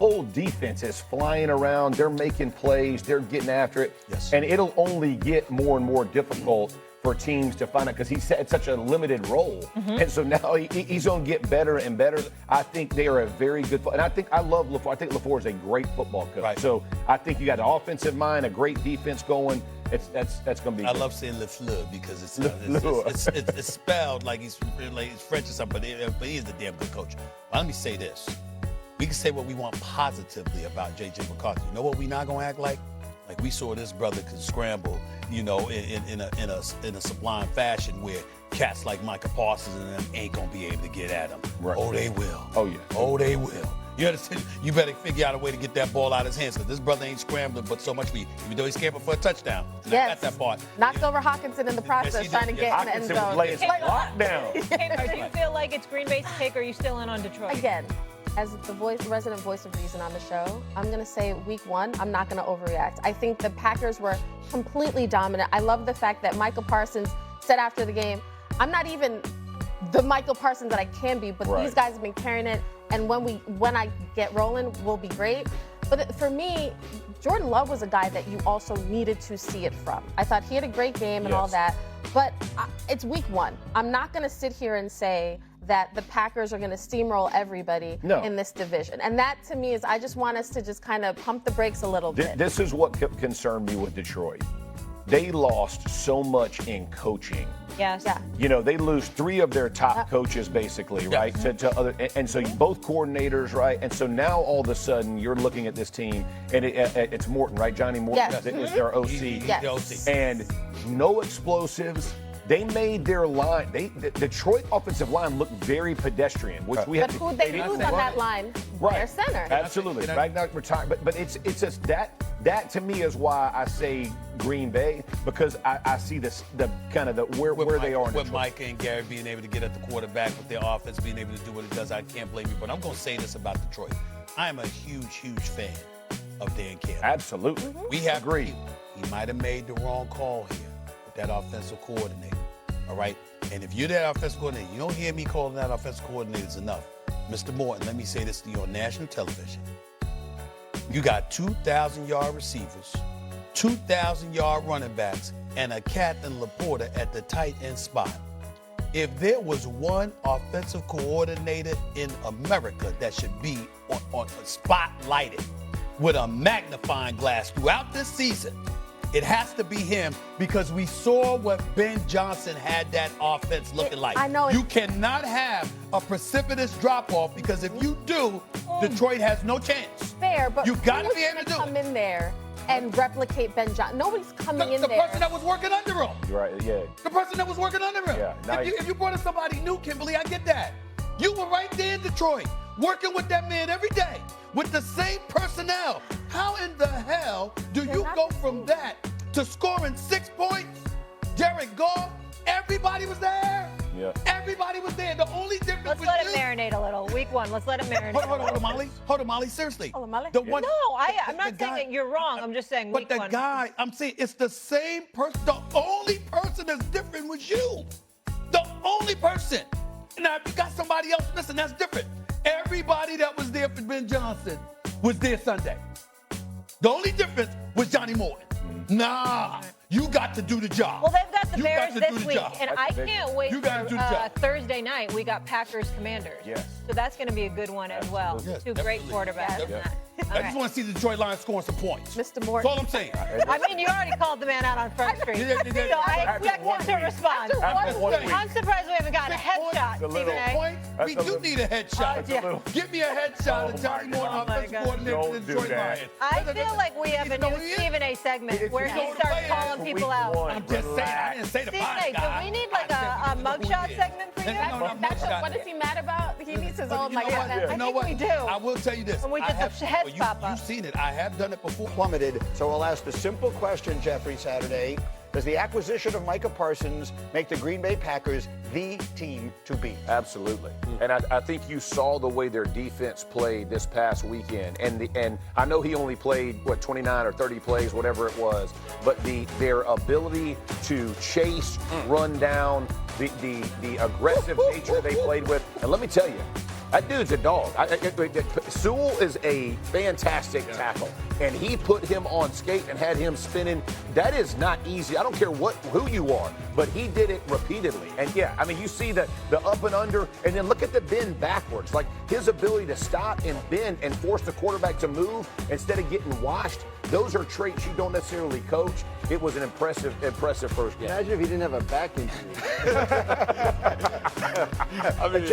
whole defense is flying around. They're making plays. They're getting after it. Yes. And it'll only get more and more difficult for teams to find out because he's had such a limited role. And so now he's going to get better and better. I think they are a very good – and I love LaFleur. I think LaFleur is a great football coach. Right. So I think you got an offensive mind, a great defense going. That's going to be I good. love saying LaFleur because it's spelled like he's French or something, but he is a damn good coach. But let me say this. We can say what we want positively about J.J. McCarthy. You know what we're not going to act like? Like we saw this brother can scramble, in a sublime fashion where cats like Micah Parsons and them ain't gonna be able to get at him. Right. Oh, they will. Oh, yeah. Oh, they will. You understand? You better figure out a way to get that ball out of his hands because this brother ain't scrambling but so much for you. Even though he's scrambling for a touchdown. And I got that part. Knocked over Hawkinson in the process, trying to get in the end zone. Hawkinson was laying lockdown. Do you feel like it's Green Bay's pick, or are you still in on Detroit? Again, as the resident voice of reason on the show, I'm going to say week one, I'm not going to overreact. I think the Packers were completely dominant. I love the fact that Michael Parsons said after the game, I'm not even the Michael Parsons that I can be, but these guys have been carrying it, and when I get rolling, we'll be great. But for me, Jordan Love was a guy that you also needed to see it from. I thought he had a great game and all that, but it's week one. I'm not going to sit here and say that the Packers are going to steamroll everybody in this division. And that, to me, is I just want us to just kind of pump the brakes a little bit. This is what concerned me with Detroit. They lost so much in coaching. Yes. Yeah. You know, they lose 3 of their top coaches, basically, right? To other, and so both coordinators, right? And so now all of a sudden you're looking at this team, and it's Morton, right? Johnny Morton is their OC. Yes. And no explosives. They made their line. The Detroit offensive line looked very pedestrian, which we have. But who they lose on that line? Their center. Absolutely. Right now, retired. But it's just that to me is why I say Green Bay, because I see this where they are in with Detroit. Micah and Gary being able to get at the quarterback, with their offense being able to do what it does. I can't blame you. But I'm going to say this about Detroit. I am a huge, huge fan of Dan Campbell. Absolutely. We have agreed. He might have made the wrong call here with that offensive coordinator. All right? And if you're that offensive coordinator, you don't hear me calling that offensive coordinator enough. Mr. Morton, let me say this to you on national television. You got 2,000-yard receivers, 2,000-yard running backs, and a Catherine Laporta at the tight end spot. If there was one offensive coordinator in America that should be on spotlighted with a magnifying glass throughout this season, it has to be him, because we saw what Ben Johnson had that offense looking like. I know. You cannot have a precipitous drop-off, because if you do, Detroit has no chance. Fair, but you got to be able to do come in there and replicate Ben Johnson. Nobody's coming in the there. person that was working under him. Right, yeah. The person that was working under him. Yeah, if you brought in somebody new, Kimberly, I get that. You were right there in Detroit, working with that man every day with the same personnel. How in the hell do you go from that to scoring 6 points? Jared Goff, everybody was there. Yeah. Everybody was there. The only difference Let's let it marinate a little. Week one, let's let it marinate. Hold on, Molly. Hold on, Molly. Seriously. Hold on, Molly. The one, I'm not saying that you're wrong. I'm just saying but week the one. guy, I'm saying it's the same person. The only person that's different was you. The only person. Now, if you got somebody else missing, that's different. Everybody that was there for Ben Johnson was there Sunday. The only difference was Johnny Morton. Nah, you got to do the job. Well, they've got the Bears this week, job. and I can't wait for Thursday night. We got Packers Commanders. Yes. So that's going to be a good one as well. Yes, Two great quarterbacks. I just want to see the Detroit Lions scoring some points. Mr. Morton. That's all I'm saying. I mean, you already called the man out on Front Street. So I expect him to respond. I'm surprised we haven't gotten a headshot, Stephen A. We do need a headshot. Give me a headshot of Johnny Morton, offensive coordinator for the Detroit Lions. I feel like we have a new Stephen A. segment where he starts calling people out. I'm just saying. I didn't say the five guy. Do we need like a mugshot segment for you? What is he mad about? He needs his own You know what? I think we do. I will tell you this. When we get the heads pop up. You've seen it. I have done it before. Plummeted. So I'll ask the simple question, Jeffrey, Saturday. Does the acquisition of Micah Parsons make the Green Bay Packers the team to beat? Absolutely. And I think you saw the way their defense played this past weekend. And I know he only played, 29 or 30 plays, whatever it was. But their ability to chase, run down, the aggressive nature they played with. And let me tell you, That dude's a dog. Sewell is a fantastic tackle, and he put him on skate and had him spinning. That is not easy. I don't care who you are, but he did it repeatedly. And yeah, I mean, you see the up and under, and then look at the bend backwards. Like his ability to stop and bend and force the quarterback to move instead of getting washed. Those are traits you don't necessarily coach. It was an impressive first game. Imagine if he didn't have a back injury. I mean,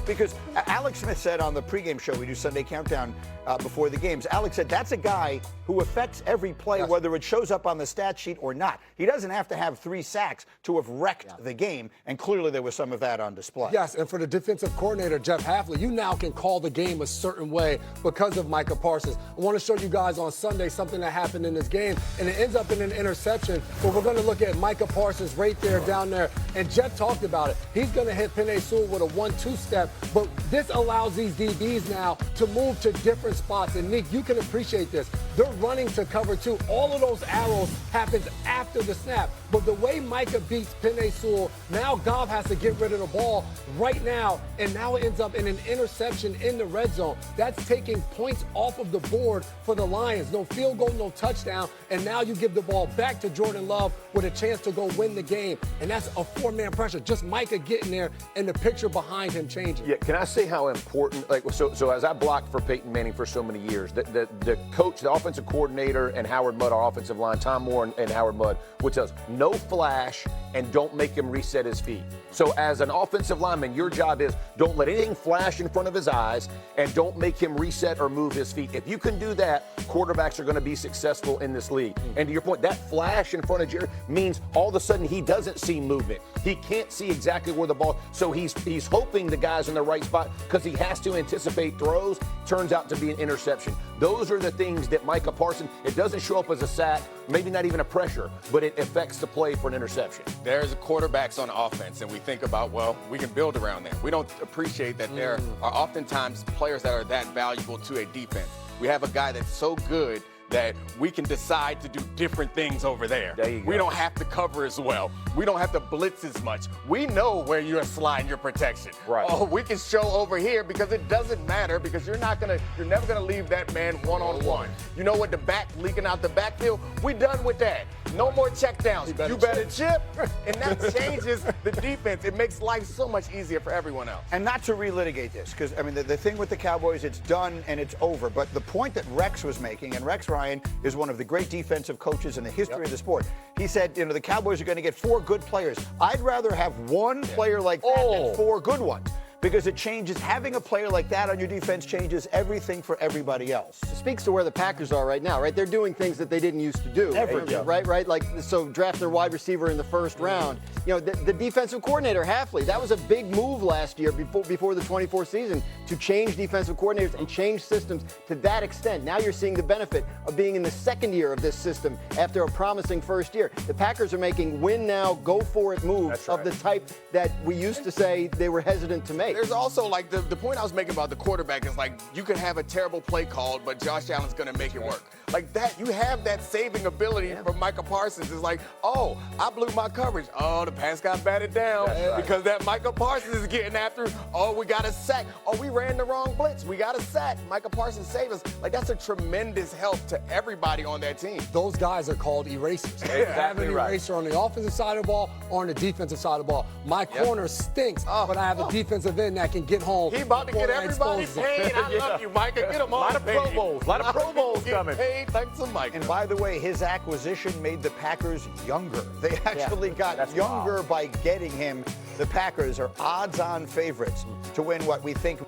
because Alex Smith said on the pregame show, we do Sunday Countdown before the games, Alex said that's a guy who affects every play, whether it shows up on the stat sheet or not. He doesn't have to have 3 sacks to have wrecked the game, and clearly there was some of that on display. Yes, and for the defensive coordinator, Jeff Hafley, you now can call the game a certain way because of Micah Parsons. I want to show you guys on Sunday something that happened in this game, and it ends up in an interception, but we're going to look at Micah Parsons right there, down there, and Jeff talked about it. He's going to hit Penei Sewell with a 1-2 step, but this allows these DBs now to move to different spots, and Nick, you can appreciate this. They're running to cover 2. All of those arrows happens after the snap, but the way Micah beats Penei Sewell, now Goff has to get rid of the ball right now, and now it ends up in an interception in the red zone. That's taking points off of the board for the Lions. No field goal, no touchdown, and now you give the ball back to Jordan Love with a chance to go win the game, and that's a 4-man pressure. Just Micah getting there and the picture behind him changing. Yeah, can I say how important, so as I blocked for Peyton Manning for so many years, the coach, the offensive coordinator, and Howard Mudd, our offensive line, Tom Moore and Howard Mudd, would tell us, no flash and don't make him reset his feet. So as an offensive lineman, your job is don't let anything flash in front of his eyes and don't make him reset or move his feet. If you can do that, quarterbacks are going to be successful in this league. And to your point, that flash in front of Jerry means all of a sudden he doesn't see movement. He can't see exactly where the ball, so he's hoping the guy's in the right spot because he has to anticipate throws. Turns out to be an interception. Those are the things that Micah Parsons, it doesn't show up as a sack, maybe not even a pressure, but it affects the play for an interception. There's quarterbacks on offense, and we think about, well, we can build around them. We don't appreciate that there are oftentimes players that are that valuable to a defense. We have a guy that's so good that we can decide to do different things over there. There you go. We don't have to cover as well. We don't have to blitz as much. We know where you're sliding your protection. Right. Oh, we can show over here because it doesn't matter because you're never gonna leave that man one-on-one. You know what, the back leaking out the backfield? We done with that. No more checkdowns. You better chip. And that changes the defense. It makes life so much easier for everyone else. And not to relitigate this, because, I mean, the thing with the Cowboys, it's done and it's over. But the point that Rex was making, and Rex Ryan is one of the great defensive coaches in the history of the sport. He said, you know, the Cowboys are going to get 4 good players. I'd rather have 1 player like that than 4 good ones. Because it changes, having a player like that on your defense changes everything for everybody else. It speaks to where the Packers are right now, right? They're doing things that they didn't used to do. Right? Like, so draft their wide receiver in the first round. You know, the defensive coordinator, Hafley, that was a big move last year before the 24 season to change defensive coordinators and change systems to that extent. Now you're seeing the benefit of being in the second year of this system after a promising first year. The Packers are making win now, go for it moves of the type that we used to say they were hesitant to make. There's also, like, the point I was making about the quarterback is, like, you can have a terrible play called, but Josh Allen's going to make it work. Like that, you have that saving ability from Micah Parsons. It's like, oh, I blew my coverage. Oh, the pass got batted down because that Micah Parsons is getting after. Oh, we got a sack. Oh, we ran the wrong blitz. We got a sack. Micah Parsons saved us. Like, that's a tremendous help to everybody on that team. Those guys are called erasers. They have an eraser on the offensive side of the ball or on the defensive side of the ball. My corner stinks, but I have a defensive end that can get home. He about to get everybody paid. I love you, Micah. Get him on. A lot of Pro Bowls coming. Thanks to Micah. And by the way, his acquisition made the Packers younger. They actually got younger by getting him. The Packers are odds-on favorites to win what we think